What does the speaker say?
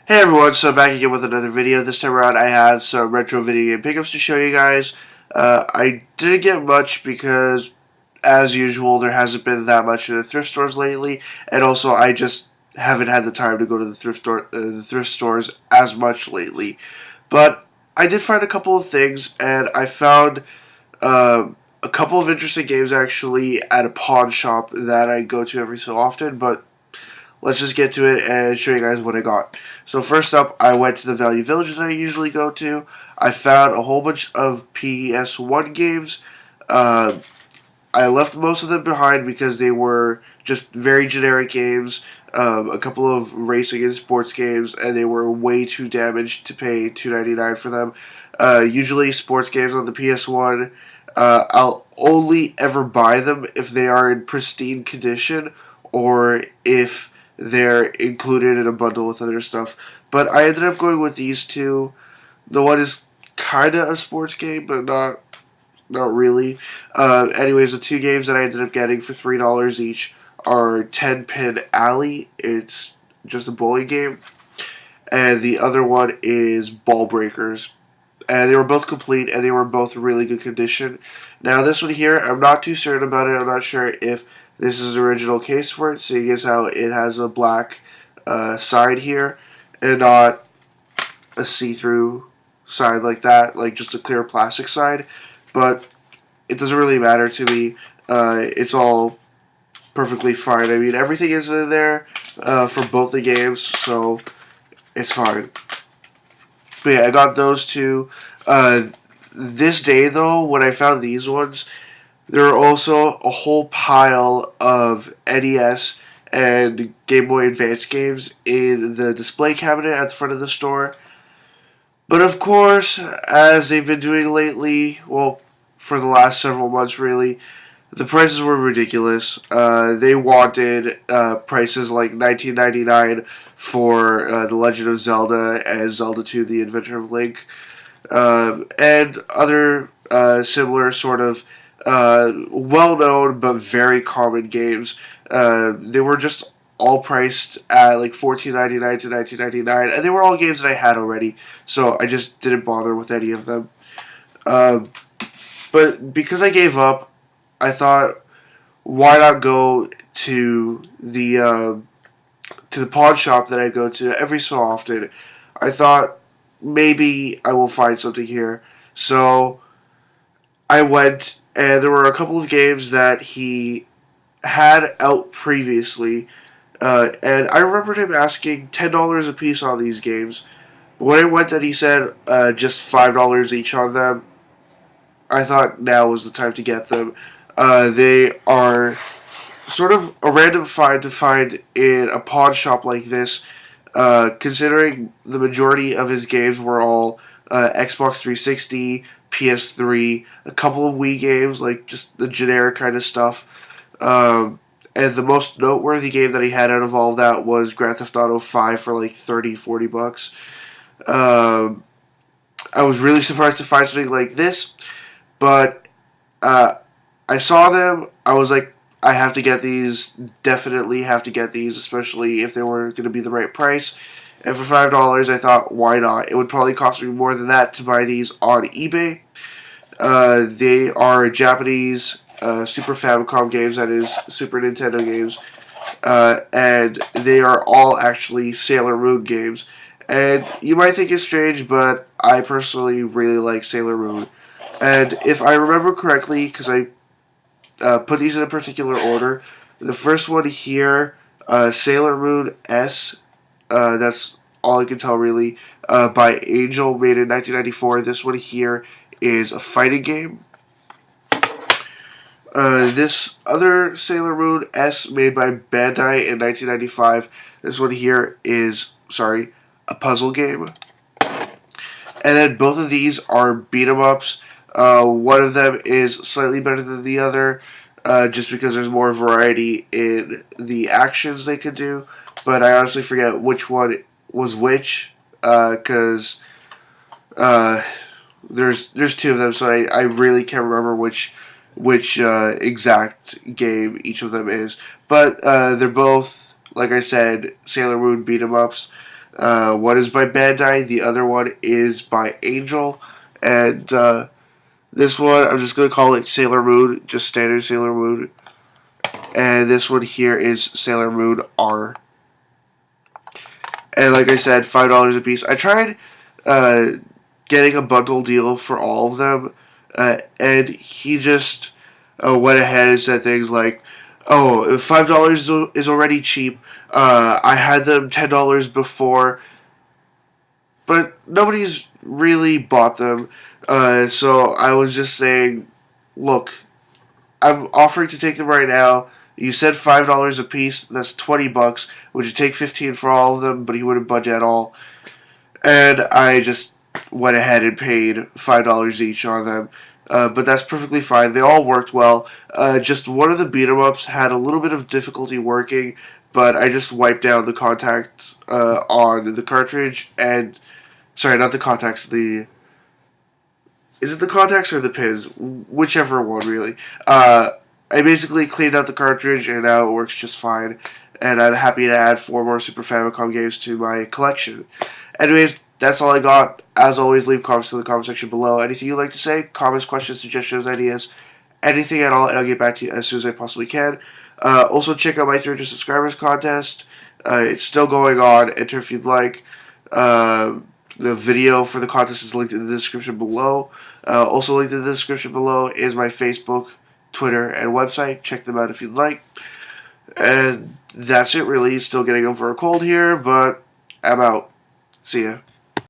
Hey everyone, so back again with another video. This time around I have some retro video game pickups to show you guys. I didn't get much because, as usual, there hasn't been that much in the thrift stores lately, and also I just haven't had the time to go to the thrift stores as much lately. But I did find a couple of things, and I found uh, a couple of interesting games actually at a pawn shop that I go to every so often, but let's just get to it and show you guys what I got. So first up, I went to the Value Village that I usually go to. I found a whole bunch of PS1 games. Uh, I left most of them behind because they were just very generic games. A couple of racing and sports games, and they were way too damaged to pay $2.99 for them. Usually, sports games on the PS1, I'll only ever buy them if they are in pristine condition or if they're included in a bundle with other stuff. But I ended up going with these two. The one is kind of a sports game, but not really. Anyways, the two games that I ended up getting for $3 each are 10 Pin Alley. It's just a bowling game, and the other one is Ball Breakers. And they were both complete, and they were both in really good condition. Now, this one here, I'm not too certain about it. I'm not sure if this is the original case for it, seeing as how it has a black side here, and not a see-through side like that, like just a clear plastic side. But it doesn't really matter to me. It's all perfectly fine. I mean, everything is in there for both the games, so it's fine. But yeah, I got those two. This day, though, when I found these ones, there are also a whole pile of NES and Game Boy Advance games in the display cabinet at the front of the store. But of course, as they've been doing lately, well, for the last several months really, the prices were ridiculous. They wanted prices like $19.99 for The Legend of Zelda and Zelda 2: The Adventure of Link, and other similar sort of well-known but very common games. They were just all priced at like $14.99 to $19.99, and they were all games that I had already, so I just didn't bother with any of them. Uh, but because I gave up, I thought, why not go to the pawn shop that I go to every so often? I thought maybe I will find something here. So I went, and there were a couple of games that he had out previously, and I remembered him asking $10 a piece on these games. But when I went and he said just $5 each on them, I thought now was the time to get them. They are sort of a random find to find in a pawn shop like this, considering the majority of his games were all Xbox 360, PS3, a couple of Wii games, like just the generic kind of stuff. And the most noteworthy game that he had out of all of that was Grand Theft Auto 5 for like 30, $40. Um, I was really surprised to find something like this, but uh, I saw them. I was like, I have to get these. Definitely have to get these, especially if they were going to be the right price. And for $5, I thought, why not? It would probably cost me more than that to buy these on eBay. They are Japanese Super Famicom games, that is, Super Nintendo games. And they are all actually Sailor Moon games. And you might think it's strange, but I personally really like Sailor Moon. And if I remember correctly, because I put these in a particular order, the first one here, Sailor Moon S, that's all I can tell really, by Angel, made in 1994. This one here is a fighting game. This other Sailor Moon S, made by Bandai in 1995. This one here is, sorry, a puzzle game. And then both of these are beat 'em ups. One of them is slightly better than the other, just because there's more variety in the actions they could do. But I honestly forget which one was which, because there's two of them, so I really can't remember which exact game each of them is. But they're both, like I said, Sailor Moon beat 'em ups. One is by Bandai, the other one is by Angel, and this one I'm just going to call it Sailor Moon, just standard Sailor Moon, and this one here is Sailor Moon R. And like I said, $5 a piece. I tried getting a bundle deal for all of them, and he just went ahead and said things like, "Oh, $5 is already cheap. I had them $10 before, but nobody's really bought them." So I was just saying, look, I'm offering to take them right now. You said $5 a piece. That's $20. Would you take 15 for all of them? But he wouldn't budge at all, and I just went ahead and paid $5 each on them. But that's perfectly fine. They all worked well. Just one of the beat 'em ups had a little bit of difficulty working, but I just wiped out the contacts on the cartridge and sorry, not the contacts. Is it the contacts or the pins? Whichever one, really. I basically cleaned out the cartridge, and now it works just fine. And I'm happy to add 4 more Super Famicom games to my collection. Anyways, that's all I got. As always, leave comments in the comment section below. Anything you'd like to say, comments, questions, suggestions, ideas, anything at all, and I'll get back to you as soon as I possibly can. Also, check out my 300 subscribers contest. It's still going on. Enter if you'd like. The video for the contest is linked in the description below. Also linked in the description below is my Facebook, Twitter, and website. Check them out if you'd like. And that's it, really. Still getting over a cold here, but I'm out. See ya.